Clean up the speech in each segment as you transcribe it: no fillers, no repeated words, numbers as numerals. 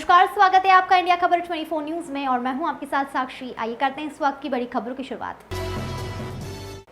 नमस्कार, स्वागत है आपका इंडिया खबर 24 न्यूज में और मैं हूं आपके साथ साक्षी। आइए करते हैं इस वक्त की बड़ी खबरों की शुरुआत।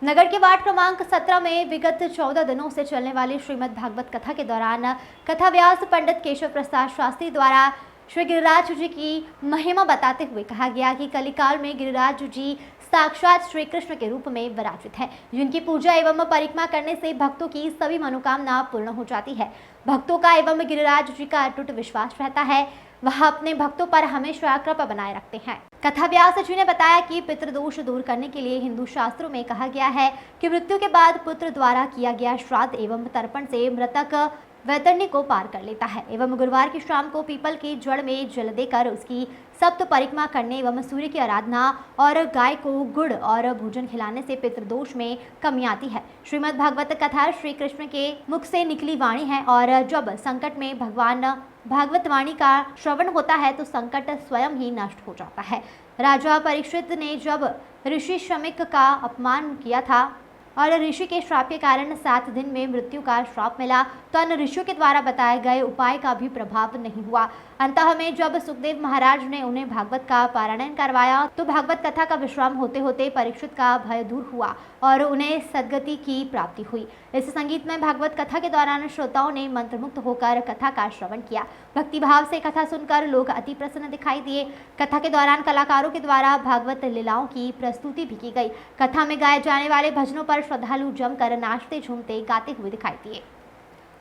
नगर के वार्ड क्रमांक 17 में विगत 14 दिनों से चलने वाली श्रीमद् भागवत कथा के दौरान कथा व्यास पंडित केशव प्रसाद शास्त्री द्वारा श्री गिरिराज जी की महिमा बताते हुए कहा गया कि कलिकाल में गिरिराज जी साक्षात श्री कृष्ण के रूप में विराजित है, जिनकी पूजा एवं परिक्रमा करने से भक्तों की सभी मनोकामना पूर्ण हो जाती है। भक्तों का एवं गिरिराज जी का अटूट विश्वास रहता है, वह अपने भक्तों पर हमेशा कृपा बनाए रखते हैं। कथा व्यास जी ने बताया कि पितृदोष दूर करने के लिए हिंदू शास्त्रों में कहा गया है कि मृत्यु के बाद पुत्र द्वारा किया गया श्राद्ध एवं तर्पण से मृतक वैतरणी को पार कर लेता है एवं गुरुवार की शाम को पीपल की जड़ में जल देकर उसकी सप्त परिक्रमा करने एवं सूर्य की आराधना और गाय को गुड़ और भोजन खिलाने से पितृदोष में कमी आती है। श्रीमद् भागवत कथा श्री कृष्ण के मुख से निकली वाणी है और जब संकट में भगवान भागवत वाणी का श्रवण होता है तो संकट स्वयं ही नष्ट हो जाता है। राजा परीक्षित ने जब ऋषि श्रमिक का अपमान किया था और ऋषि के श्राप के कारण 7 दिन में मृत्यु का श्राप मिला तो अन्य ऋषियों के द्वारा बताए गए उपाय का भी प्रभाव नहीं हुआ। अंतः में जब सुखदेव महाराज ने उन्हें भागवत का पारायण करवाया तो भागवत कथा का विश्राम होते होते परीक्षित का भय दूर हुआ और उन्हें सद्गति की प्राप्ति हुई। इस संगीत में भागवत कथा के दौरान श्रोताओं ने मंत्रमुग्ध होकर कथा का श्रवण किया। भक्तिभाव से कथा सुनकर लोग अति प्रसन्न दिखाई दिए। कथा के दौरान कलाकारों के द्वारा भागवत लीलाओं की प्रस्तुति भी की गई। कथा में गाए जाने वाले भजनों पर श्रद्धालु जमकर नाचते झूमते गाते हुए दिखाई दिए।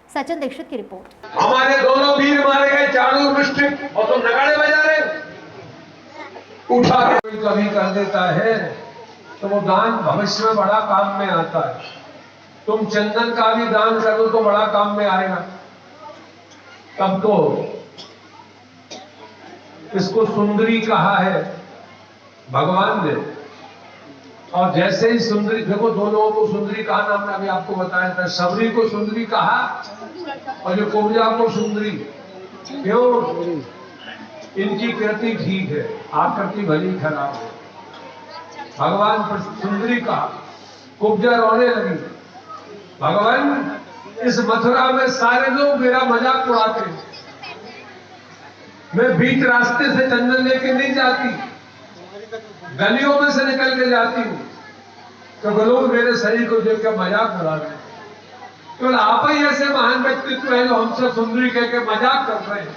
सचिन दीक्षित की रिपोर्ट। हमारे दोनों वीर मारे गए चाणूर डिस्ट्रिक्ट और तुम नगाड़े बजा रहे उठा के कभी कर देता है तो वो दान भविष्य में बड़ा काम में आता है। तुम चंदन का भी दान करो तो बड़ा काम में आएगा। तब तो इसको सुंदरी कहा है भगवान ने, और जैसे ही सुंदरी, देखो दोनों को सुंदरी कहा ना, हमने अभी आपको बताया था। सबरी को सुंदरी कहा और जो कुब्जा को सुंदरी। क्यों? इनकी कृति ठीक है, आकृति भली खराब है। भगवान पर सुंदरी कहा, कुब्जा रोने लगी। भगवान, इस मथुरा में सारे लोग मेरा मजाक उड़ाते, मैं बीच रास्ते से चंदन लेके नहीं जाती, गलियों में से निकल के जाती हूं, तो लोग मेरे शरीर को देख कर मजाक उड़ा रहे हैं। केवल आप ही ऐसे महान व्यक्तित्व है जो हमसे सुंदरी कह के मजाक कर रहे हैं।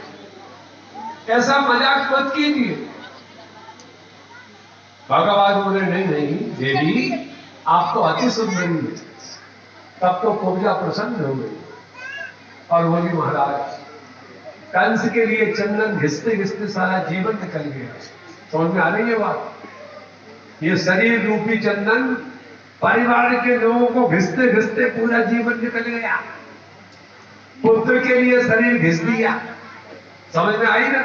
ऐसा मजाक मत कीजिए। भगवान बोले नहीं नहीं देवी, आप तो अति सुंदरी है। तब तो कुब्जा प्रसन्न हो गई और बोली, महाराज कंस के लिए चंदन घिसते घिसते सारा जीवन निकल गया। समझ में आ रही है बात? ये शरीर रूपी चंदन परिवार के लोगों को घिसते घिसते पूरा जीवन निकल गया। पुत्र के लिए शरीर घिस दिया, समझ में आई ना?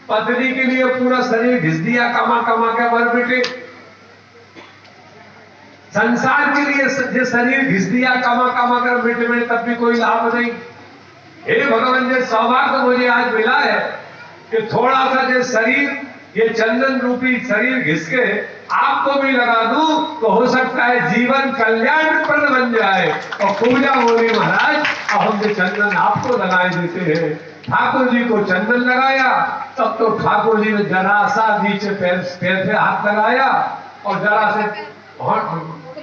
पत्नी के लिए पूरा शरीर घिस दिया, कमा कमा के मर बेटे। संसार के लिए जो शरीर घिस दिया कमा कमा कर बेटे में, तब भी कोई लाभ नहीं। हे भगवान, ये सौभाग्य मुझे आज मिला है कि थोड़ा सा जो शरीर, ये चंदन रूपी शरीर घिस के आपको भी लगा दूं तो हो सकता है जीवन कल्याणप्रद बन जाए। और पूजा बोली, महाराज अब हम जो चंदन आपको लगाए देते हैं। ठाकुर जी को चंदन लगाया, तब तो ठाकुर जी ने जरा सा नीचे पैर पे हाथ लगाया और जरा से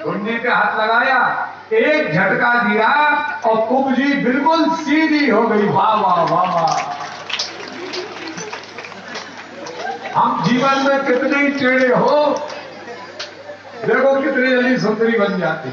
घुंडी पे हाथ लगाया, एक झटका दिया और कुब्जी बिल्कुल सीधी हो गई। वाह वाह वाह वाह। हम जीवन में कितने ही टेढ़े हो, देखो कितनी जल्दी सुंदरी बन जाती।